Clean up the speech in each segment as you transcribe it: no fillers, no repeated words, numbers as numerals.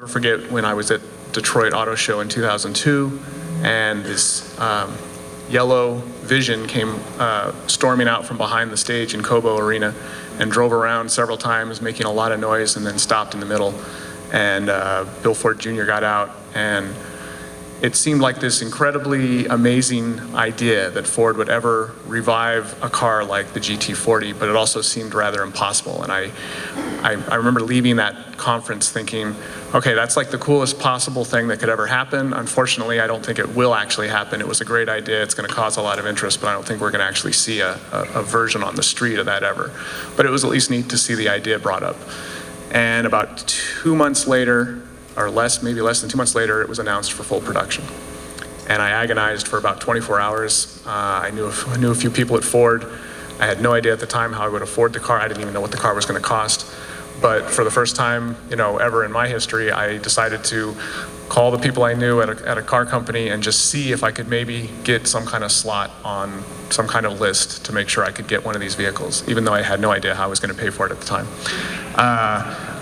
forget when I was at Detroit Auto Show in 2002, and this yellow Vision came storming out from behind the stage in Cobo Arena and drove around several times, making a lot of noise, and then stopped in the middle. And Bill Ford Jr. got out, and it seemed like this incredibly amazing idea that Ford would ever revive a car like the GT40, but it also seemed rather impossible. And I remember leaving that conference thinking, okay, that's like the coolest possible thing that could ever happen. Unfortunately, I don't think it will actually happen. It was a great idea. It's going to cause a lot of interest, but I don't think we're going to actually see a version on the street of that ever. But it was at least neat to see the idea brought up. And about 2 months later, or less, maybe less than 2 months later, it was announced for full production. And I agonized for about 24 hours. I knew a few people at Ford. I had no idea at the time how I would afford the car. I didn't even know what the car was going to cost. But for the first time, ever in my history, I decided to call the people I knew at a car company and just see if I could maybe get some kind of slot on some kind of list to make sure I could get one of these vehicles, even though I had no idea how I was going to pay for it at the time.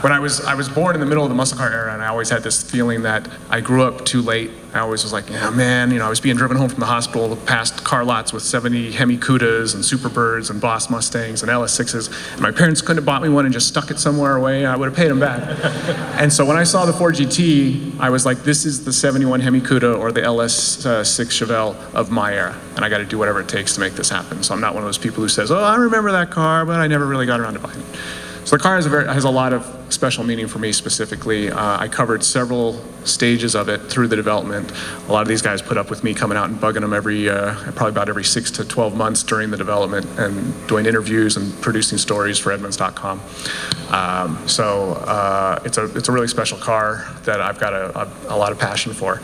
When I was born in the middle of the muscle car era, and I always had this feeling that I grew up too late. I always was like, yeah, man, I was being driven home from the hospital past car lots with 70 Hemi Cudas and Superbirds and Boss Mustangs and LS6s, and my parents couldn't have bought me one and just stuck it somewhere away. I would have paid them back. And so when I saw the Ford GT, I was like, this is the 71 Hemi Cuda or the LS6 Chevelle of my era, and I got to do whatever it takes to make this happen. So I'm not one of those people who says, oh, I remember that car, but I never really got around to buying it. So the car has a lot of special meaning for me specifically. I covered several stages of it through the development. A lot of these guys put up with me coming out and bugging them probably about every 6 to 12 months during the development and doing interviews and producing stories for Edmunds.com. It's a really special car that I've got a lot of passion for.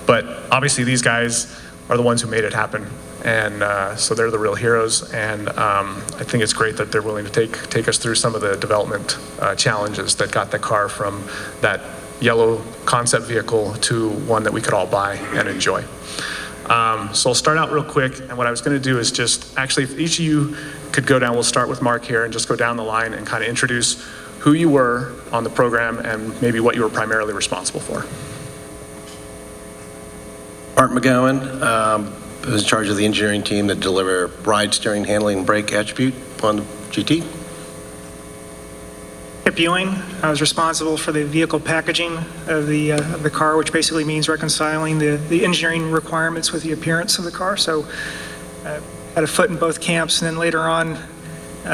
But obviously these guys are the ones who made it happen. And so they're the real heroes, and I think it's great that they're willing to take us through some of the development challenges that got the car from that yellow concept vehicle to one that we could all buy and enjoy. So I'll start out real quick, and what I was going to do is just, actually, if each of you could go down, we'll start with Mark here, and just go down the line and kind of introduce who you were on the program and maybe what you were primarily responsible for. Mark McGowan. I was in charge of the engineering team that deliver ride, steering, handling, and brake attribute on the GT. Kip Ewing. I was responsible for the vehicle packaging of the car, which basically means reconciling the engineering requirements with the appearance of the car. So had a foot in both camps, and then later on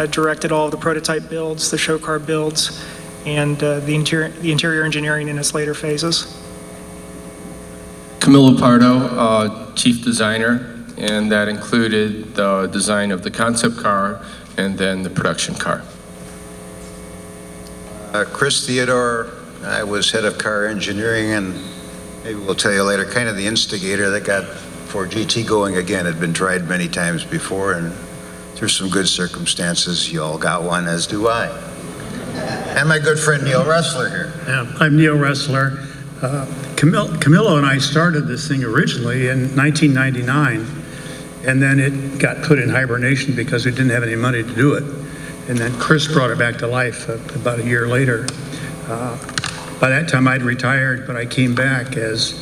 directed all of the prototype builds, the show car builds, and the interior engineering in its later phases. Camilo Pardo, chief designer, and that included the design of the concept car and then the production car. Theodore, I was head of car engineering, and maybe we'll tell you later, kind of the instigator that got Ford GT going again. It had been tried many times before, and through some good circumstances, you all got one, as do I. And my good friend Neil Ressler here. Yeah, I'm Neil Ressler. Camilo and I started this thing originally in 1999, and then it got put in hibernation because we didn't have any money to do it. And then Chris brought it back to life about a year later. By that time I'd retired, but I came back as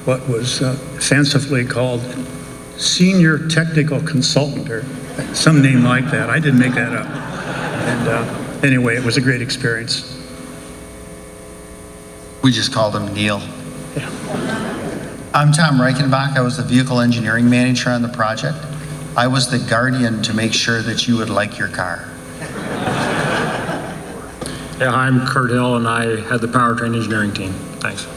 what was fancifully called senior technical consultant, or some name like that. I didn't make that up. And anyway, it was a great experience. We just called him Neil. I'm Tom Reichenbach. I was the vehicle engineering manager on the project. I was the guardian to make sure that you would like your car. Yeah, I'm Curt Hill, and I had the Powertrain engineering team. Thanks.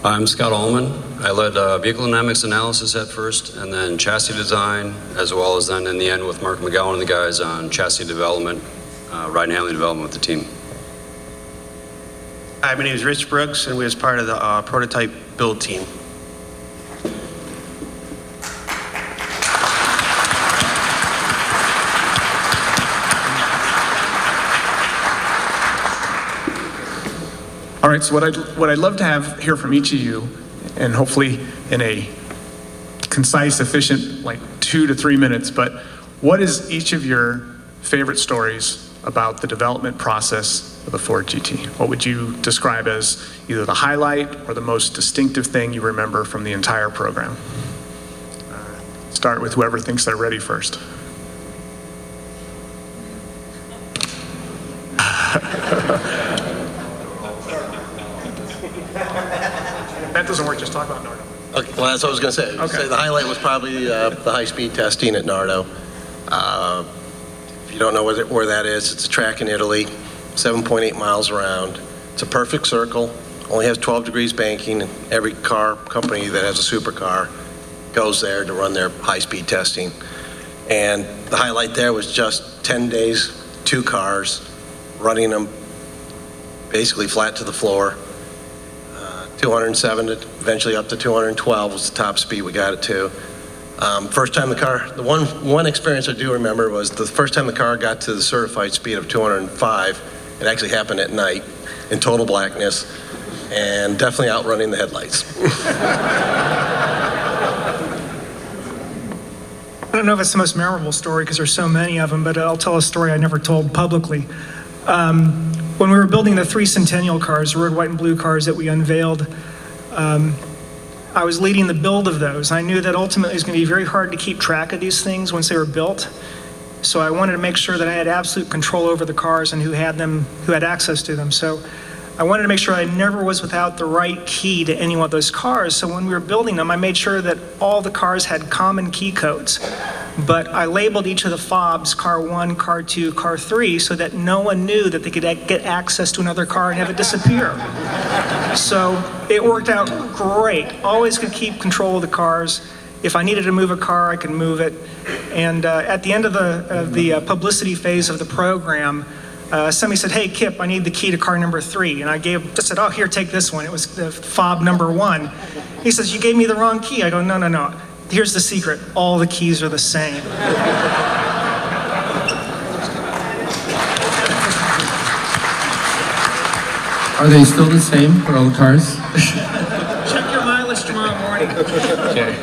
I'm Scott Ahlman. I led vehicle dynamics analysis at first, and then chassis design, as well as then in the end with Mark McGowan and the guys on chassis development, ride and handling development with the team. Hi, my name is Rich Brooks, and we was part of the prototype build team. All right, so what I'd love to hear from each of you, and hopefully in a concise, efficient, like 2 to 3 minutes, but what is each of your favorite stories about the development process of the Ford GT? What would you describe as either the highlight or the most distinctive thing you remember from the entire program? Start with whoever thinks they're ready first. That doesn't work, just talk about Nardo. Okay, well, that's what I was going to say. Okay. Say the highlight was probably the high-speed testing at Nardo. If you don't know where that is, it's a track in Italy, 7.8 miles around. It's a perfect circle, only has 12 degrees banking, and every car company that has a supercar goes there to run their high-speed testing. And the highlight there was just 10 days, 2 cars, running them basically flat to the floor. 207, eventually up to 212 was the top speed we got it to. First time the car, the one experience I do remember was the first time the car got to the certified speed of 205. It actually happened at night in total blackness and definitely outrunning the headlights. I don't know if it's the most memorable story because there's so many of them, but I'll tell a story I never told publicly. When we were building the 3 Centennial cars, the red, white, and blue cars that we unveiled, I was leading the build of those. I knew that ultimately it was going to be very hard to keep track of these things once they were built. So I wanted to make sure that I had absolute control over the cars and who had access to them. So I wanted to make sure I never was without the right key to any one of those cars. So when we were building them, I made sure that all the cars had common key codes. But I labeled each of the fobs, car 1, car 2, car 3, so that no one knew that they could get access to another car and have it disappear. So it worked out great. Always could keep control of the cars. If I needed to move a car, I could move it. And at the end of the publicity phase of the program, somebody said, "Hey, Kip, I need the key to car number 3." And I just said, "Oh, here, take this one." It was the fob number 1. He says, "You gave me the wrong key." I go, No. Here's the secret. All the keys are the same. Are they still the same for all the cars? Check your mileage tomorrow morning. Okay.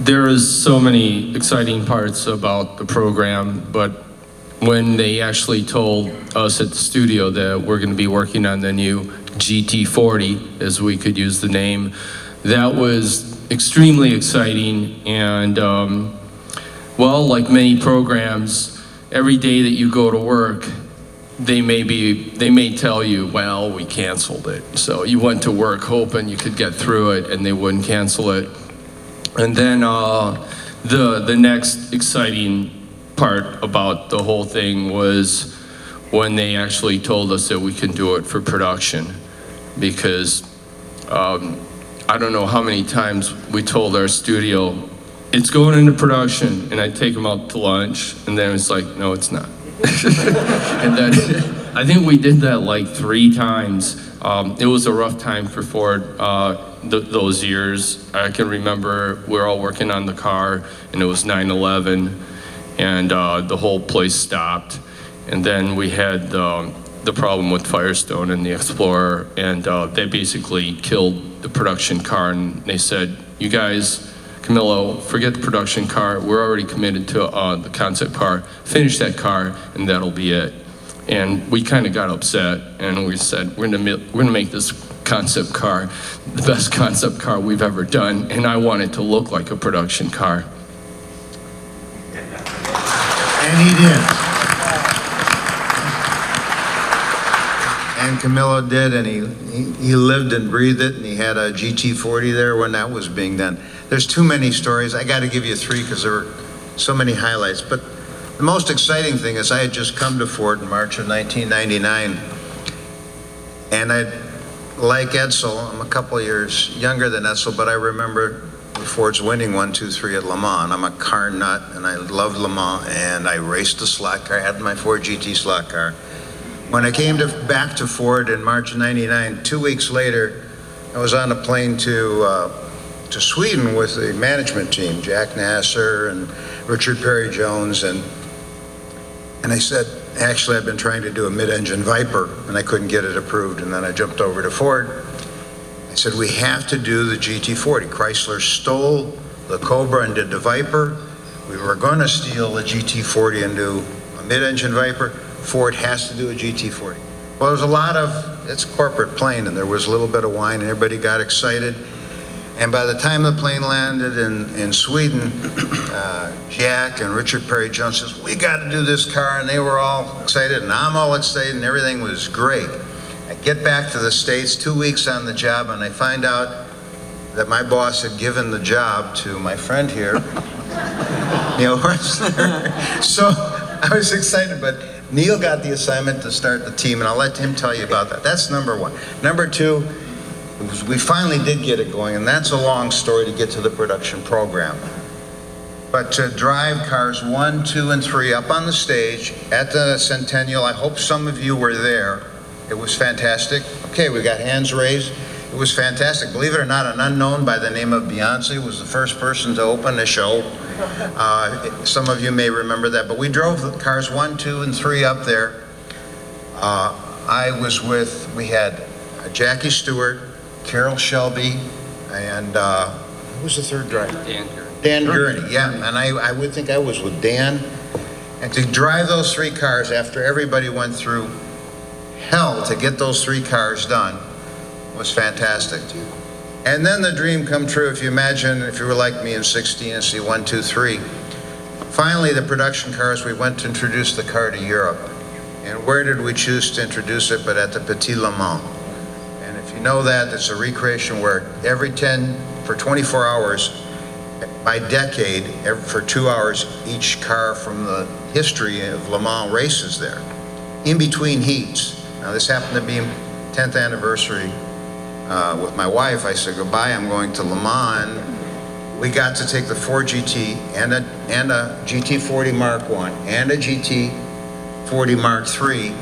There is so many exciting parts about the program, but when they actually told us at the studio that we're going to be working on the new GT40, as we could use the name, that was extremely exciting. And well, like many programs, every day that you go to work, they may tell you, well, we canceled it. So you went to work hoping you could get through it and they wouldn't cancel it. And then the next exciting part about the whole thing was when they actually told us that we can do it for production. Because I don't know how many times we told our studio, it's going into production, and I take them out to lunch, and then it's like, no, it's not. And then I think we did that like 3 times. It was a rough time for Ford those years. I can remember we were all working on the car, and it was 9/11, and the whole place stopped. And then we had the problem with Firestone and the Explorer, and they basically killed the production car, and they said, "You guys, Camilo, forget the production car. We're already committed to the concept car. Finish that car, and that'll be it." And we kind of got upset, and we said, we're gonna make this concept car the best concept car we've ever done, and I want it to look like a production car. And he did. And Camilo did, and he lived and breathed it, and he had a GT40 there when that was being done. There's too many stories. I got to give you 3 because there were so many highlights. But the most exciting thing is I had just come to Ford in March of 1999, and like Edsel, I'm a couple years younger than Edsel, but I remember Ford's winning 1, 2, 3 at Le Mans. I'm a car nut, and I love Le Mans, and I raced a slot car. I had my Ford GT slot car. When I came back to Ford in March of '99, 2 weeks later, I was on a plane to Sweden with the management team, Jack Nasser and Richard Perry Jones, and I said, actually, I've been trying to do a mid-engine Viper, and I couldn't get it approved, and then I jumped over to Ford. I said, we have to do the GT40. Chrysler stole the Cobra and did the Viper. We were going to steal the GT40 and do a mid-engine Viper. Ford has to do a GT40. Well, there's a lot of, it's corporate plane, and there was a little bit of wine, and everybody got excited. And by the time the plane landed in Sweden, Jack and Richard Perry Jones says, we got to do this car, and they were all excited, and I'm all excited, and everything was great. I get back to the States, 2 weeks on the job, and I find out that my boss had given the job to my friend here, Neil Ressler. So I was excited, but Neil got the assignment to start the team, and I'll let him tell you about that. That's number one. Number two, we finally did get it going, and that's a long story to get to the production program. But to drive cars 1, 2, and 3 up on the stage at the Centennial, I hope some of you were there. It was fantastic. Okay, we got hands raised. It was fantastic. Believe it or not, an unknown by the name of Beyonce was the first person to open the show. Some of you may remember that, but we drove the cars 1, 2, and 3 up there. We had Jackie Stewart, Carol Shelby, and who was the third driver? Dan Gurney, yeah. And I would think I was with Dan. And to drive those 3 cars after everybody went through hell to get those 3 cars done was fantastic. And then the dream come true. If you imagine, if you were like me in 16 and see 1, 2, 3. Finally, the production cars, we went to introduce the car to Europe. And where did we choose to introduce it but at the Petit Le Mans? And if you know that, it's a recreation where for 24 hours, by decade, for 2 hours, each car from the history of Le Mans races there, in between heats. Now this happened to be 10th anniversary with my wife. I said, goodbye, I'm going to Le Mans. We got to take the Ford GT and a GT40 Mark I and a GT40 Mark III,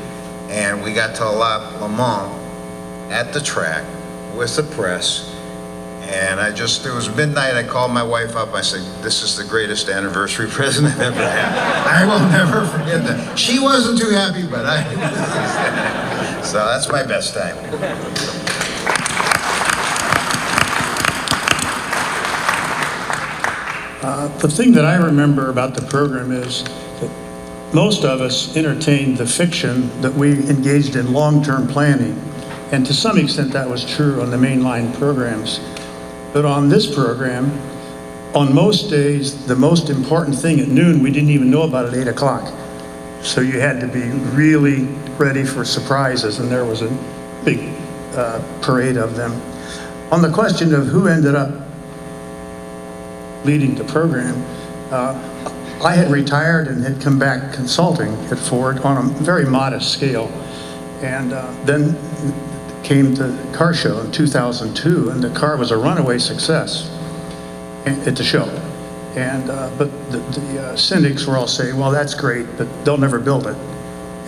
and we got to Le Mans at the track with the press. And it was midnight, I called my wife up, I said, this is the greatest anniversary present I've ever had. I will never forget that. She wasn't too happy, but I so that's my best time. The thing that I remember about the program is that most of us entertained the fiction that we engaged in long-term planning. And to some extent that was true on the mainline programs. But on this program, on most days, the most important thing at noon, we didn't even know about at 8 o'clock. So you had to be really ready for surprises, and there was a big parade of them. On the question of who ended up leading the program, I had retired and had come back consulting at Ford on a very modest scale. And then came the car show in 2002, and the car was a runaway success at the show. And but the cynics were all saying, well, that's great, but they'll never build it.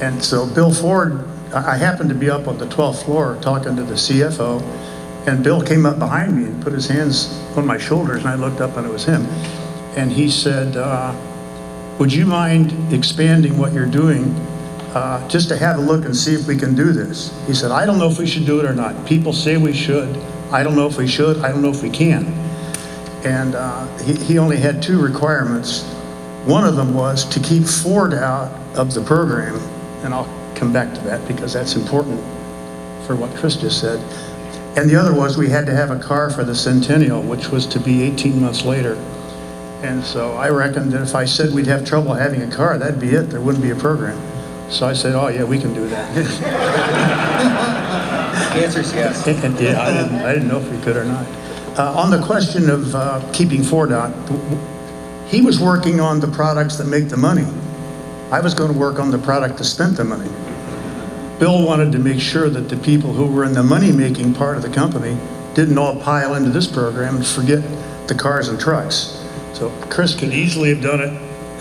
And so Bill Ford, I happened to be up on the 12th floor talking to the CFO, and Bill came up behind me and put his hands on my shoulders, and I looked up and it was him. And he said, would you mind expanding what you're doing just to have a look and see if we can do this? He said, I don't know if we should do it or not. People say we should. I don't know if we should. I don't know if we can. And he only had 2 requirements. One of them was to keep Ford out of the program. And I'll come back to that because that's important for what Chris just said. And the other was we had to have a car for the Centennial, which was to be 18 months later. And so I reckoned that if I said we'd have trouble having a car, that'd be it. There wouldn't be a program. So I said, oh yeah, we can do that. The answer is yes. And yeah, I didn't know if we could or not. On the question of keeping Ford out, he was working on the products that make the money. I was going to work on the product that spent the money. Bill wanted to make sure that the people who were in the money-making part of the company didn't all pile into this program and forget the cars and trucks. So Chris could easily have done it,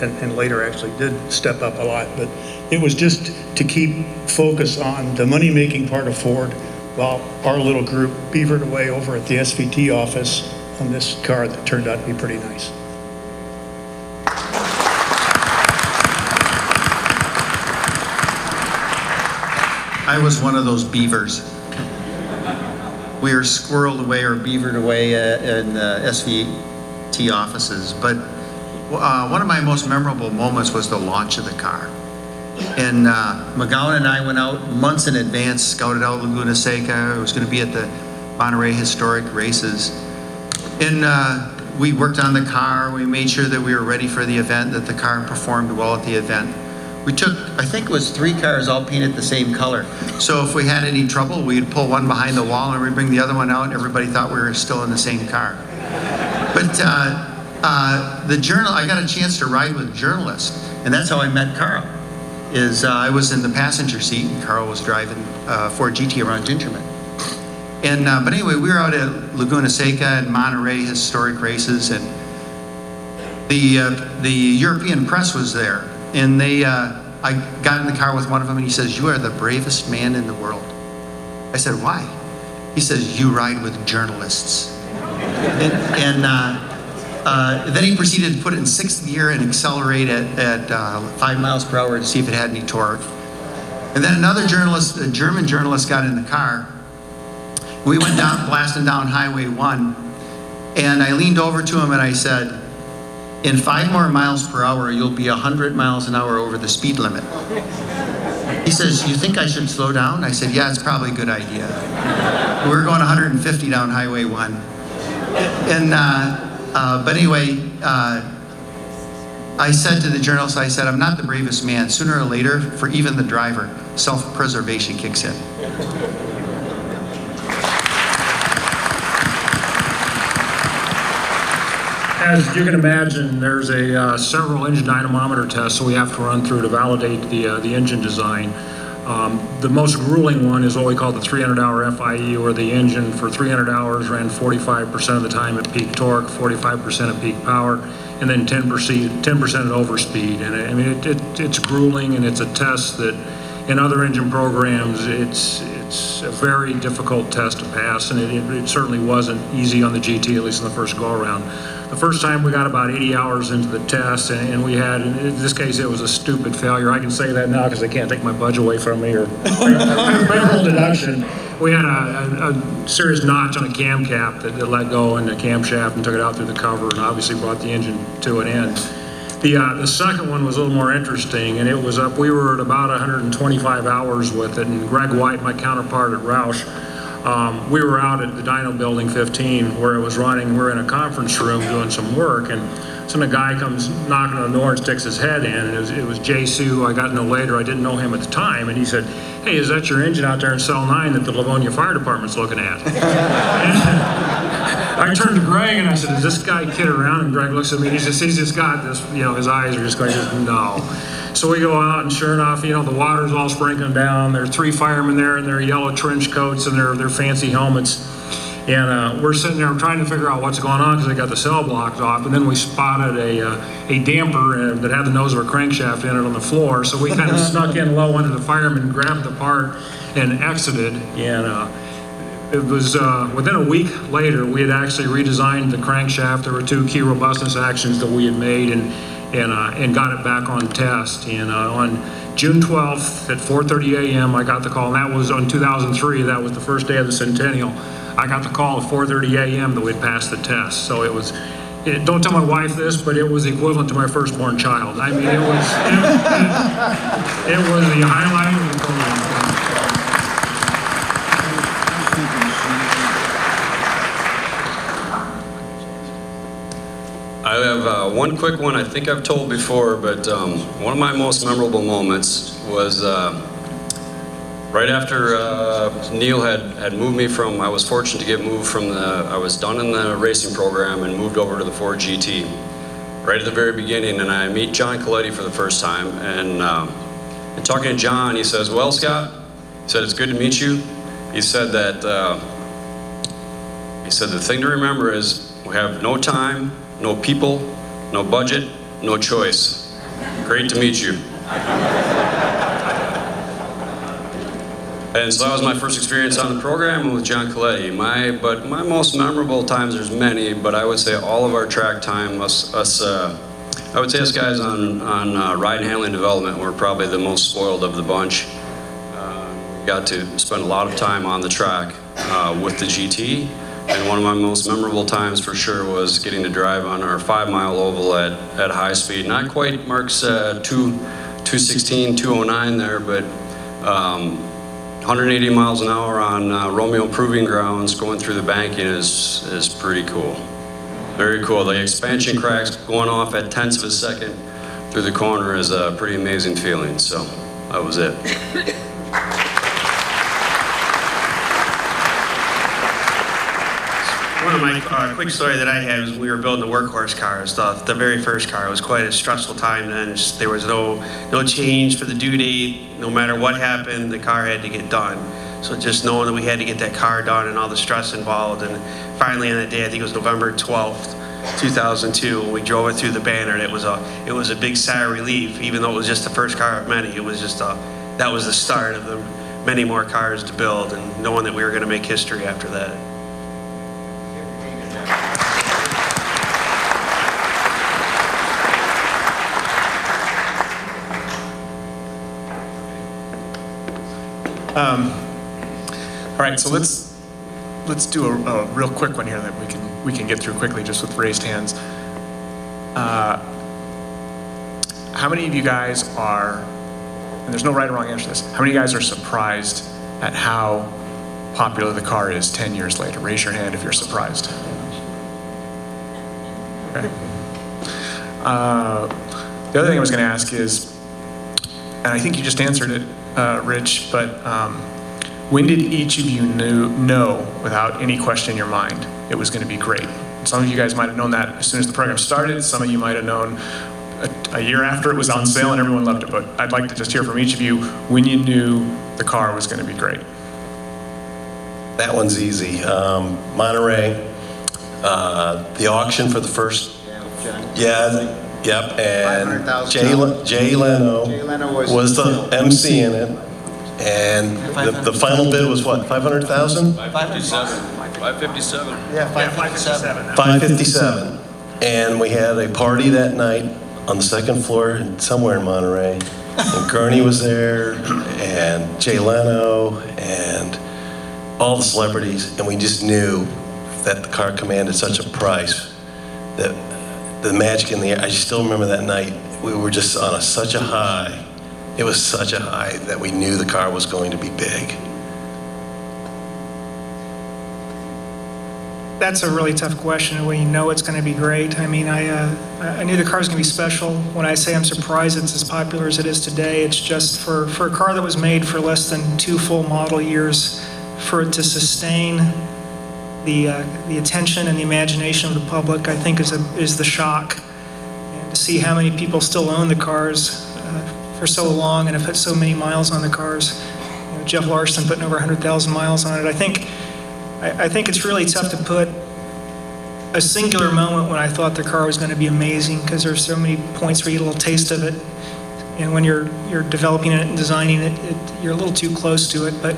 and later actually did step up a lot, but it was just to keep focus on the money-making part of Ford while our little group beavered away over at the SVT office on this car that turned out to be pretty nice. I was one of those beavers. We were squirreled away or beavered away in SVT offices, but one of my most memorable moments was the launch of the car. And McGowan and I went out months in advance, scouted out Laguna Seca. It was going to be at the Monterey Historic Races. And we worked on the car. We made sure that we were ready for the event, that the car performed well at the event. We took, I think it was 3 cars all painted the same color. So if we had any trouble, we'd pull one behind the wall and we'd bring the other one out and everybody thought we were still in the same car. But I got a chance to ride with journalists, and that's how I met Carl. I was in the passenger seat and Carl was driving Ford GT around Gingerman. And but anyway, we were out at Laguna Seca and Monterey Historic Races, and the European press was there. And I got in the car with one of them, and he says, "You are the bravest man in the world." I said, "Why?" He says, "You ride with journalists." And then he proceeded to put it in 6th gear and accelerate at 5 miles per hour to see if it had any torque. And then another journalist, a German journalist, got in the car. We went down, blasting down Highway 1, and I leaned over to him and I said, "In 5 more miles per hour, you'll be 100 miles an hour over the speed limit." He says, "You think I should slow down?" I said, "Yeah, it's probably a good idea." We were going 150 down Highway 1. And, but anyway, I said to the journalist, I said, "I'm not the bravest man. Sooner or later, for even the driver, self-preservation kicks in." As you can imagine, there's several engine dynamometer tests that we have to run through to validate the engine design. The most grueling one is what we call the 300-hour FIE, where the engine for 300 hours ran 45% of the time at peak torque, 45% at peak power, and then 10% at overspeed. And I mean, it's grueling, and it's a test that in other engine programs, it's a very difficult test to pass, and it certainly wasn't easy on the GT, at least in the first go-around. The first time we got about 80 hours into the test, and we had, in this case, it was a stupid failure. I can say that now because they can't take my budget away from me or payroll deduction. We had a serious notch on a cam cap that let go in the camshaft and took it out through the cover, and obviously brought the engine to an end. The second one was a little more interesting, and it was up, we were at about 125 hours with it, and Greg White, my counterpart at Roush, we were out at the Dyno Building 15 where it was running. We're in a conference room doing some work, and some guy comes knocking on the door and sticks his head in, and it was Jay Sue. I got to know later, I didn't know him at the time, and he said, "Hey, is that your engine out there in cell 9 that the Livonia Fire Department's looking at?" I turned to Greg and I said, "Does this guy kid around?" And Greg looks at me and he's just got this, his eyes are just going, no. So we go out, and sure enough, the water's all sprinkling down. There are 3 firemen there in their yellow trench coats and their fancy helmets. And we're sitting there trying to figure out what's going on because they got the cell blocked off. And then we spotted a damper that had the nose of a crankshaft in it on the floor. So we kind of snuck in low under the firemen, grabbed the part, and exited. And it was within a week later, we had actually redesigned the crankshaft. There were 2 key robustness actions that we had made, and got it back on test. And on June 12th at 4:30 a.m., I got the call, and that was on 2003. That was the first day of the centennial. I got the call at 4:30 a.m. that we'd passed the test. So it was, don't tell my wife this, but it was equivalent to my firstborn child. I mean, it was the highlight of the program. I have one quick one I think I've told before, but one of my most memorable moments was right after Neil had moved me from, I was fortunate to get moved from I was done in the racing program and moved over to the Ford GT right at the very beginning, and I meet John Coletti for the first time, and talking to John, he says, "Well, Scott," he said, "it's good to meet you." He said that, the thing to remember is we have no time, no people, no budget, no choice. Great to meet you. And so that was my first experience on the program and with John Coletti. But my most memorable times, there's many, but I would say all of our track time, I would say us guys on ride and handling development were probably the most spoiled of the bunch. We got to spend a lot of time on the track with the GT. And one of my most memorable times for sure was getting to drive on our 5-mile oval at high speed. Not quite Mark's two 216, 209 there, but 180 miles an hour on Romeo Proving Grounds going through the banking is pretty cool. Very cool. The expansion cracks going off at tenths of a second through the corner is a pretty amazing feeling. So that was it. One of my quick story that I had was we were building the workhorse cars. The very first car. It was quite a stressful time then. There was no change for the due date. No matter what happened, the car had to get done. So just knowing that we had to get that car done and all the stress involved. And finally on that day, I think it was November 12th, 2002, when we drove it through the banner, and it was a big sigh of relief, even though it was just the first car of many. It was just that was the start of the many more cars to build, and knowing that we were going to make history after that. All right, so let's do a real quick one here that we can get through quickly just with raised hands. How many of you guys are, and there's no right or wrong answer to this, how many of you guys are surprised at how popular the car is 10 years later? Raise your hand if you're surprised. Okay. The other thing I was going to ask is, and I think you just answered it, Rich, but when did each of you know without any question in your mind it was going to be great? Some of you guys might have known that as soon as the program started. Some of you might have known a year after it was on sale and everyone loved it. But I'd like to just hear from each of you when you knew the car was going to be great. That one's easy. Monterey, the auction for the first, yep, and Jay Leno was the MC in it, and the final bid was what, 500,000? 557. Yeah, 557. 557, and we had a party that night on the second floor somewhere in Monterey, and Gurney was there, and Jay Leno, and all the celebrities, and we just knew that the car commanded such a price that the magic in the air. I still remember that night. We were just on such a high. It was such a high that we knew the car was going to be big. That's a really tough question when you know it's going to be great. I mean, I knew the car was going to be special. When I say I'm surprised it's as popular as it is today, it's just for a car that was made for less than 2 full model years, for it to sustain the attention and the imagination of the public, I think is the shock. And to see how many people still own the cars for so long and have put so many miles on the cars. You know, Jeff Larson putting over 100,000 miles on it. I think it's really tough to put a singular moment when I thought the car was going to be amazing, because there's so many points where you get a little taste of it. And when you're developing it and designing it, you're a little too close to it. But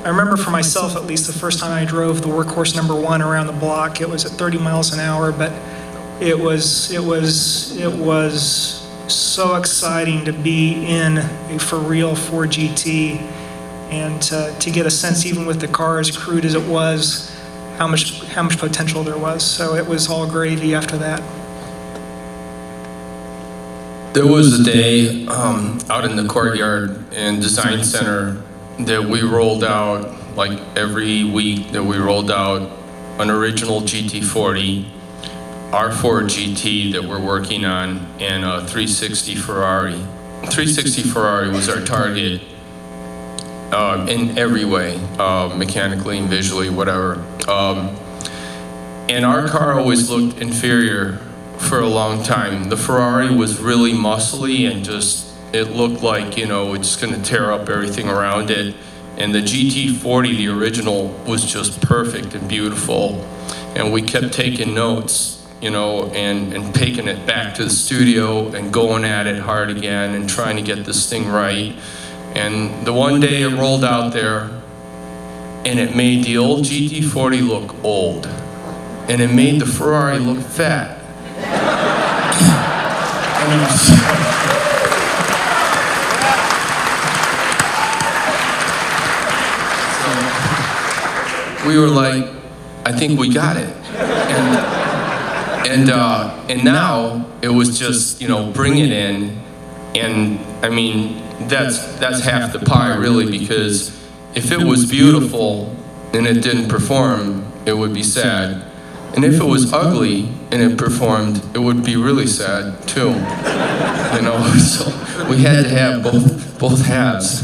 I remember for myself, at least, the first time I drove the Workhorse #1 around the block. It was at 30 miles an hour, but it was so exciting to be in a for real Ford GT, and to get a sense, even with the car as crude as it was, how much potential there was. So it was all gravy after that. There was a day out in the courtyard and design center that we rolled out, like every week that we rolled out an original GT40, our Ford GT that we're working on, and a 360 Ferrari. 360 Ferrari was our target in every way, mechanically and visually, whatever. And our car always looked inferior for a long time. The Ferrari was really muscly and just, it looked like, it's going to tear up everything around it. And the GT40, the original, was just perfect and beautiful. And we kept taking notes, and taking it back to the studio and going at it hard again and trying to get this thing right. And the one day it rolled out there, and it made the old GT40 look old. And it made the Ferrari look fat. We were like, I think we got it. And now it was just, bring it in And I mean, that's half the pie really, because if it was beautiful and it didn't perform, it would be sad. And if it was ugly and it performed, it would be really sad too. You know, so we had to have both halves.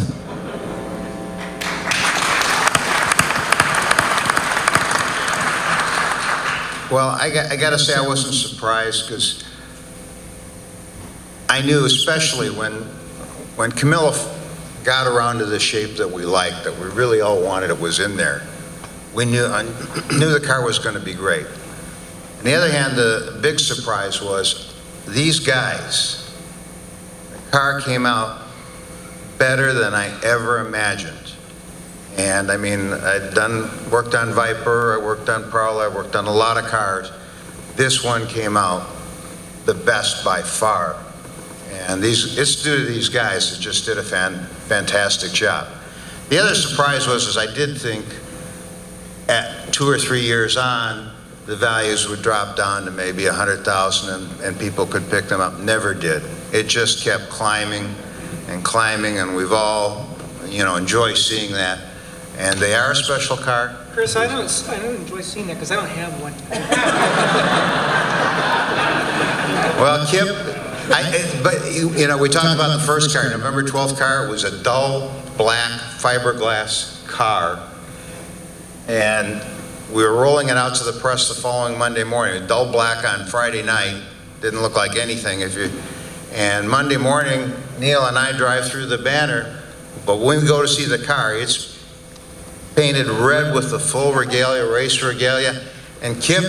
Well, I got to say I wasn't surprised, because I knew, especially when Camilo got around to the shape that we liked, that we really all wanted, it was in there. I knew the car was going to be great. On the other hand, the big surprise was these guys. The car came out better than I ever imagined. And I mean, I'd worked on Viper, I worked on Prowler, I worked on a lot of cars. This one came out the best by far. And it's due to these guys that just did a fantastic job. The other surprise was I did think at 2 or 3 years on, the values would drop down to maybe 100,000 and people could pick them up. Never did. It just kept climbing and climbing, and we've all, enjoy seeing that. And they are a special car. Chris, I don't enjoy seeing that because I don't have one. Well, Kip, we talked about the first car, November 12th car. It was a dull black fiberglass car, and we were rolling it out to the press the following Monday morning. Dull black on Friday night, didn't look like anything. And Monday morning, Neil and I drive through the banner, but when we go to see the car, it's painted red with the full regalia, race regalia, and Kip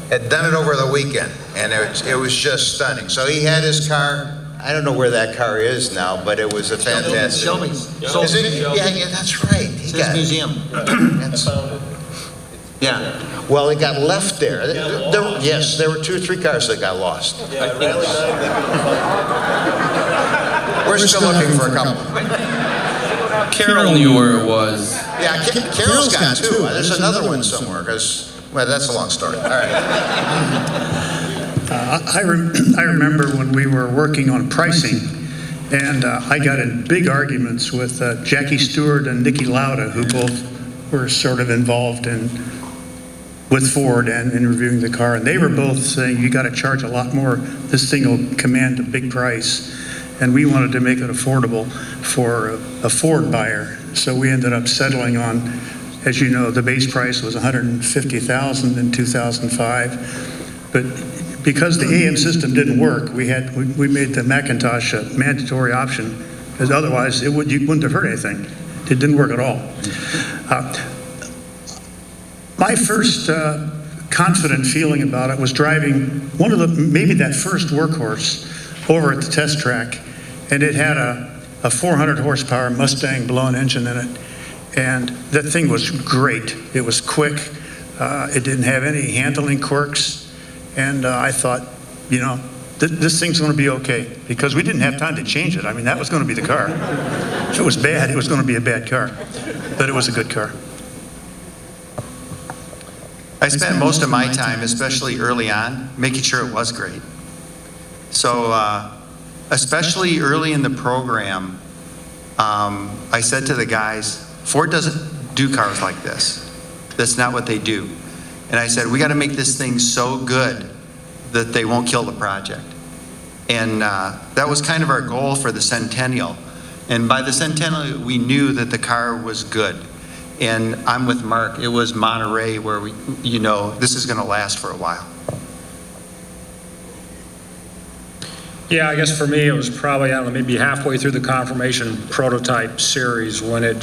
had done it over the weekend, and it was just stunning. So he had his car. I don't know where that car is now, but it was a fantastic. Shelby's. Is it? Yeah, that's right. It's his museum. Yeah. Well, it got left there. Yes, there were 2 or 3 cars that got lost. We're still looking for a couple. Carol knew where it was. Yeah, Carol's got 2. There's another one somewhere, well, that's a long story. All right. I remember when we were working on pricing, and I got in big arguments with Jackie Stewart and Nicky Lauda, who both were sort of involved with Ford and in reviewing the car, and they were both saying, you got to charge a lot more. This thing will command a big price. And we wanted to make it affordable for a Ford buyer. So we ended up settling on, as you know, the base price was $150,000 in 2005. But because the AM system didn't work, we made the Macintosh a mandatory option, because otherwise you wouldn't have heard anything. It didn't work at all. My first confident feeling about it was driving maybe that first workhorse over at the test track, and it had a 400 horsepower Mustang blown engine in it, and that thing was great. It was quick. It didn't have any handling quirks, and I thought, this thing's going to be okay, because we didn't have time to change it. I mean, that was going to be the car. If it was bad, it was going to be a bad car, but it was a good car. I spent most of my time, especially early on, making sure it was great. So, especially early in the program, I said to the guys, Ford doesn't do cars like this. That's not what they do. And I said, we got to make this thing so good that they won't kill the project. And that was kind of our goal for the Centennial. And by the Centennial, we knew that the car was good. And I'm with Mark. It was Monterey where this is going to last for a while. Yeah, I guess for me, it was probably, maybe halfway through the confirmation prototype series when it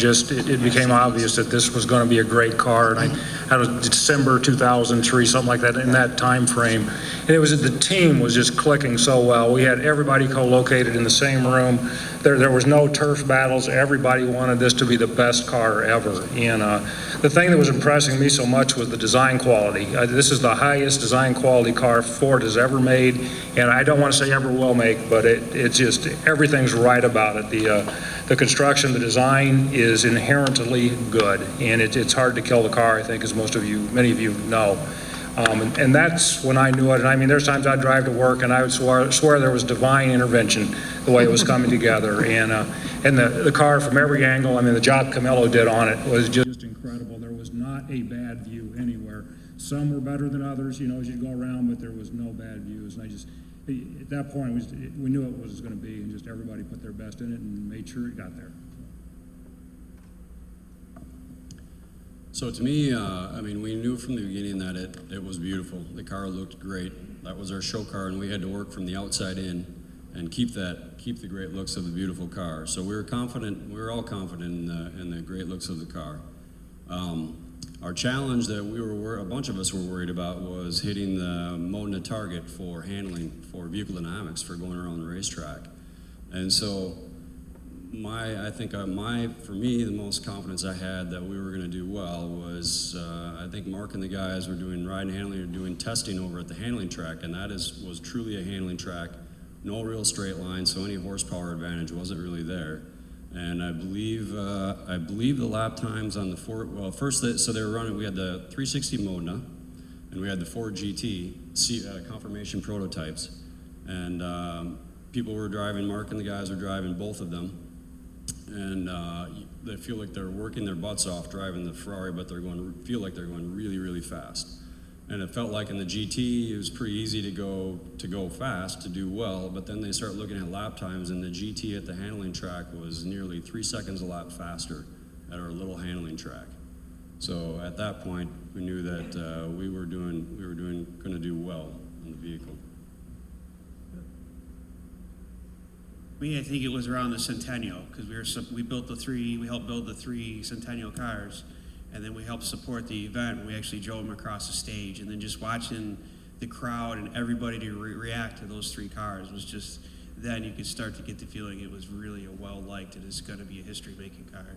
became obvious that this was going to be a great car. And I had a December 2003, something like that, in that time frame. And the team was just clicking so well. We had everybody co-located in the same room. There was no turf battles. Everybody wanted this to be the best car ever. And the thing that was impressing me so much was the design quality. This is the highest design quality car Ford has ever made, and I don't want to say ever will make, but it's just, everything's right about it. The construction, the design is inherently good, and it's hard to kill the car, I think, as many of you know. And that's when I knew it. And I mean, there's times I'd drive to work and I would swear there was divine intervention, the way it was coming together. And the car from every angle, I mean, the job Camilo did on it was just incredible. There was not a bad view anywhere. Some were better than others, you know, as you go around, but there was no bad views. And at that point, we knew it was going to be, and just everybody put their best in it and made sure it got there. So to me, I mean, we knew from the beginning that it was beautiful. The car looked great. That was our show car, and we had to work from the outside in and keep the great looks of the beautiful car. So we were confident. We were all confident in the great looks of the car. Our challenge that a bunch of us were worried about was hitting the Modena target for handling, for vehicle dynamics, for going around the racetrack. And so for me, the most confidence I had that we were going to do well was, I think Mark and the guys were doing ride and handling, or doing testing over at the handling track, and that was truly a handling track, no real straight line, so any horsepower advantage wasn't really there. And I believe the lap times on the Ford, well, first, so they were running, we had the 360 Modena, and we had the Ford GT confirmation prototypes, and people were driving, Mark and the guys were driving both of them, and they feel like they're working their butts off driving the Ferrari, but feel like they're going really, really fast. And it felt like in the GT, it was pretty easy to go fast, to do well, but then they start looking at lap times, and the GT at the handling track was nearly 3 seconds a lap faster at our little handling track. So at that point, we knew that we were going to do well in the vehicle. I think it was around the Centennial, because we helped build the 3 Centennial cars, and then we helped support the event when we actually drove them across the stage, and then just watching the crowd and everybody to react to those 3 cars was just, then you could start to get the feeling it was really a well-liked, and it's going to be a history-making car.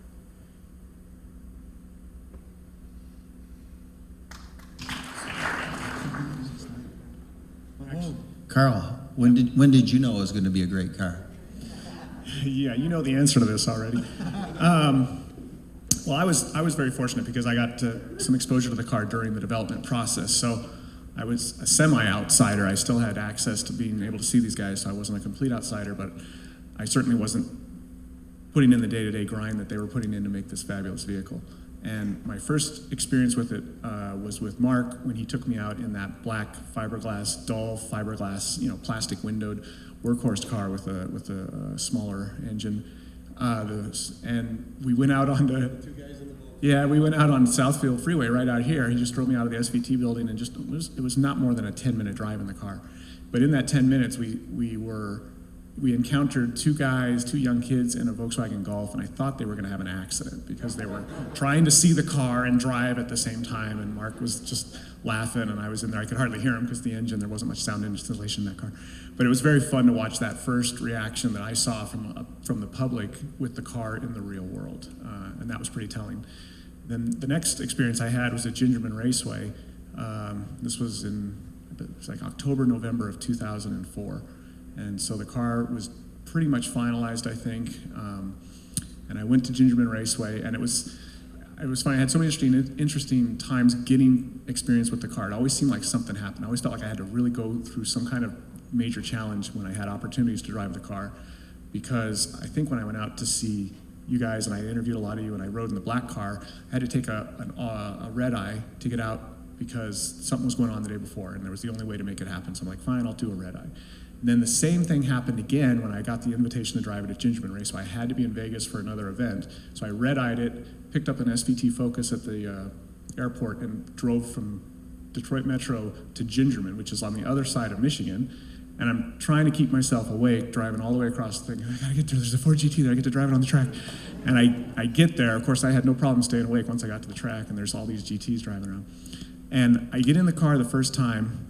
Carl, when did you know it was going to be a great car? Yeah, you know the answer to this already. Well, I was very fortunate because I got some exposure to the car during the development process. So I was a semi-outsider. I still had access to being able to see these guys, so I wasn't a complete outsider, but I certainly wasn't putting in the day-to-day grind that they were putting in to make this fabulous vehicle. And my first experience with it was with Mark when he took me out in that black fiberglass, dull fiberglass, plastic windowed workhorse car with a smaller engine. And we went out on we went out on Southfield Freeway right out here. He just drove me out of the SVT building, and it was not more than a 10-minute drive in the car. But in that 10 minutes, we encountered 2 young kids in a Volkswagen Golf, and I thought they were going to have an accident because they were trying to see the car and drive at the same time, and Mark was just laughing, and I was in there. I could hardly hear him because the engine, there wasn't much sound installation in that car. But it was very fun to watch that first reaction that I saw from the public with the car in the real world, and that was pretty telling. Then the next experience I had was at Gingerman Raceway. This was like October, November of 2004. And so the car was pretty much finalized, I think. And I went to Gingerman Raceway, and it was fun. I had so many interesting times getting experience with the car. It always seemed like something happened. I always felt like I had to really go through some kind of major challenge when I had opportunities to drive the car. Because I think when I went out to see you guys, and I interviewed a lot of you, and I rode in the black car, I had to take a red eye to get out because something was going on the day before, and there was the only way to make it happen. So I'm like, fine, I'll do a red eye. And then the same thing happened again when I got the invitation to drive it at Gingerman Race. So I had to be in Vegas for another event. So I red-eyed it, picked up an SVT Focus at the airport, and drove from Detroit Metro to Gingerman, which is on the other side of Michigan. And I'm trying to keep myself awake, driving all the way across the thing. I gotta get there, there's a Ford GT there, I get to drive it on the track. And I get there, of course I had no problem staying awake once I got to the track, and there's all these GTs driving around. And I get in the car the first time,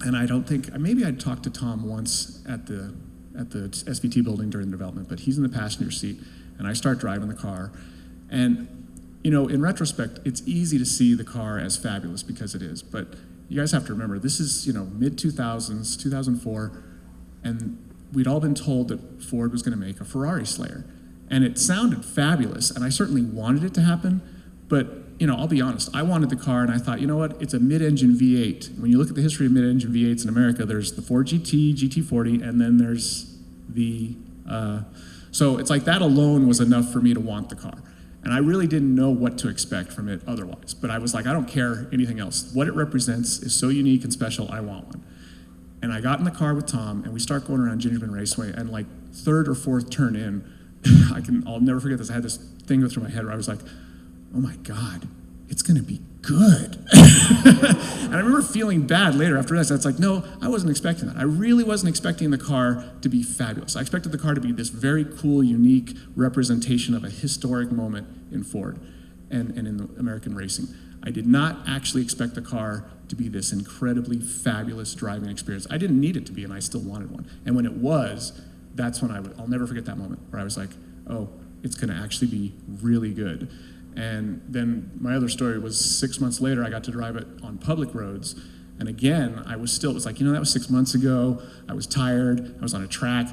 and I don't think, maybe I'd talked to Tom once at the SVT building during the development, but he's in the passenger seat, and I start driving the car. And, in retrospect, it's easy to see the car as fabulous because it is, but you guys have to remember, this is, mid-2000s, 2004, and we'd all been told that Ford was gonna make a Ferrari Slayer. And it sounded fabulous, and I certainly wanted it to happen, but I'll be honest, I wanted the car and I thought, you know what, it's a mid-engine V8. When you look at the history of mid-engine V8s in America, there's the Ford GT, GT40, and then there's the, so it's like that alone was enough for me to want the car. And I really didn't know what to expect from it otherwise. But I was like, I don't care anything else. What it represents is so unique and special, I want one. And I got in the car with Tom, and we start going around Gingerbread Raceway, and like third or fourth turn in, I'll never forget this. I had this thing go through my head where I was like, oh my God, it's gonna be good. And I remember feeling bad later after this. It's like, no, I wasn't expecting that. I really wasn't expecting the car to be fabulous. I expected the car to be this very cool, unique representation of a historic moment in Ford and in the American racing. I did not actually expect the car to be this incredibly fabulous driving experience. I didn't need it to be, and I still wanted one. And when it was, that's when I'll never forget that moment where I was like, oh, it's gonna actually be really good. And then my other story was 6 months later, I got to drive it on public roads. And again, it was like, that was 6 months ago. I was tired, I was on a track.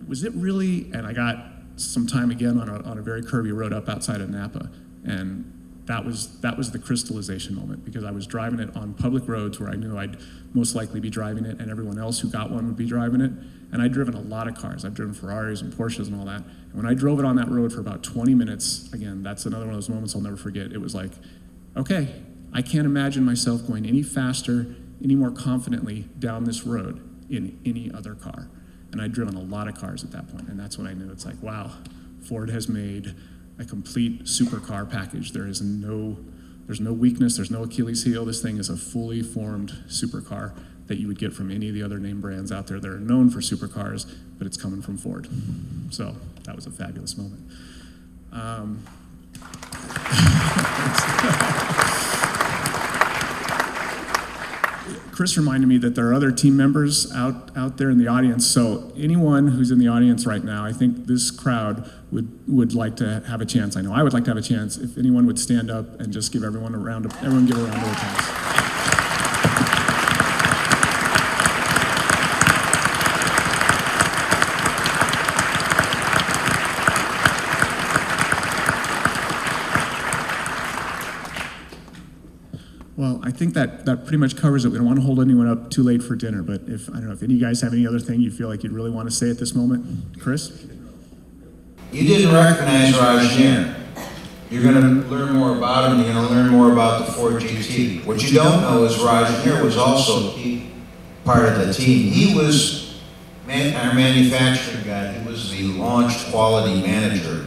Was it really? And I got some time again on a very curvy road up outside of Napa. And that was the crystallization moment, because I was driving it on public roads where I knew I'd most likely be driving it and everyone else who got one would be driving it. And I'd driven a lot of cars. I've driven Ferraris and Porsches and all that. And when I drove it on that road for about 20 minutes, again, that's another one of those moments I'll never forget. It was like, okay, I can't imagine myself going any faster, any more confidently down this road in any other car. And I'd driven a lot of cars at that point, and that's when I knew it's like, wow, Ford has made a complete supercar package. There's no weakness, there's no Achilles heel. This thing is a fully formed supercar that you would get from any of the other name brands out there that are known for supercars, but it's coming from Ford. So that was a fabulous moment. Chris reminded me that there are other team members out there in the audience. So anyone who's in the audience right now, I think this crowd would like to have a chance. I know I would like to have a chance. If anyone would stand up and just give everyone a round of applause. Well, I think that pretty much covers it. We don't want to hold anyone up too late for dinner, but I don't know if any of you guys have any other thing you feel like you'd really want to say at this moment. Chris? You didn't recognize Rajneer. You're going to learn more about him. You're going to learn more about the Ford GT. What you don't know is Rajneer was also a key part of the team. He was our manufacturing guy. He was the launch quality manager.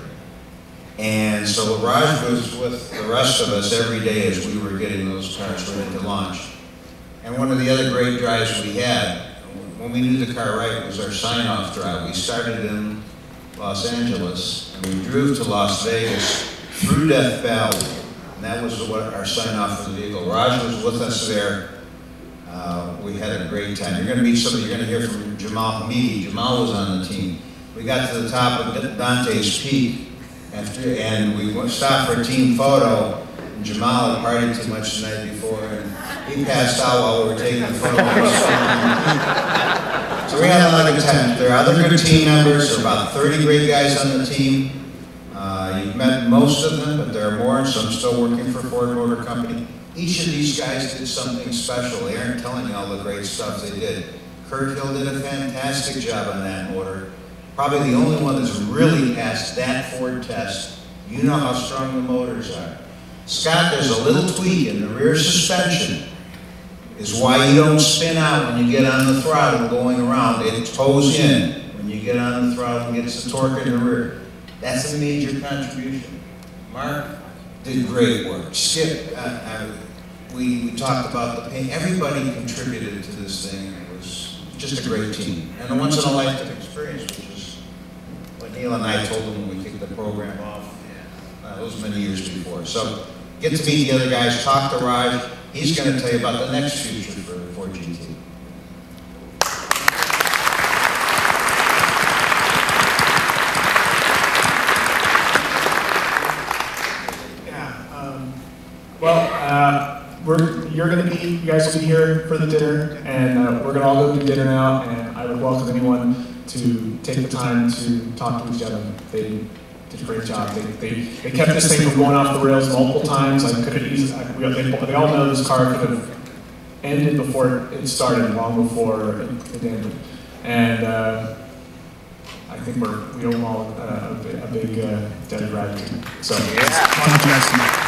And so Raj was with the rest of us every day as we were getting those cars ready to launch. And one of the other great drives we had, when we knew the car right, was our sign-off drive. We started in Los Angeles, and we drove to Las Vegas through Death Valley. And that was what our sign-off for the vehicle. Raj was with us there. We had a great time. You're going to meet somebody, you're going to hear from Jamal Hamidi. Jamal was on the team. We got to the top of Dante's Peak. And we stopped for a team photo, and Jamal had partied too much the night before, and he passed out while we were taking the photo. So we had a lot of time. There are other good team members. There are about 30 great guys on the team. You've met most of them, but there are more. Some still working for Ford Motor Company. Each of these guys did something special. They aren't telling you all the great stuff they did. Curt Hill did a fantastic job on that motor. Probably the only one that's really passed that Ford test. You know how strong the motors are. Scott, there's a little tweak in the rear suspension. Is why you don't spin out when you get on the throttle going around. It toes in when you get on the throttle and gets the torque in the rear. That's a major contribution. Mark did great work. Skip, we talked about the paint. Everybody contributed to this thing. It was just a great team. And a once-in-a-lifetime experience, which is what Neil and I told them when we kicked the program off. That was many years before. So get to meet the other guys, talk to Raj. He's going to tell you about the next future for Ford GT. You guys will be here for the dinner, and we're going to all go to dinner now, and I would welcome anyone to take the time to talk to each other. did a great job. They kept this thing from going off the rails multiple times. I could have easily, they all know this car could have ended before it started, long before it ended. And I think we owe them all a big debt of gratitude. So, thank you guys so much.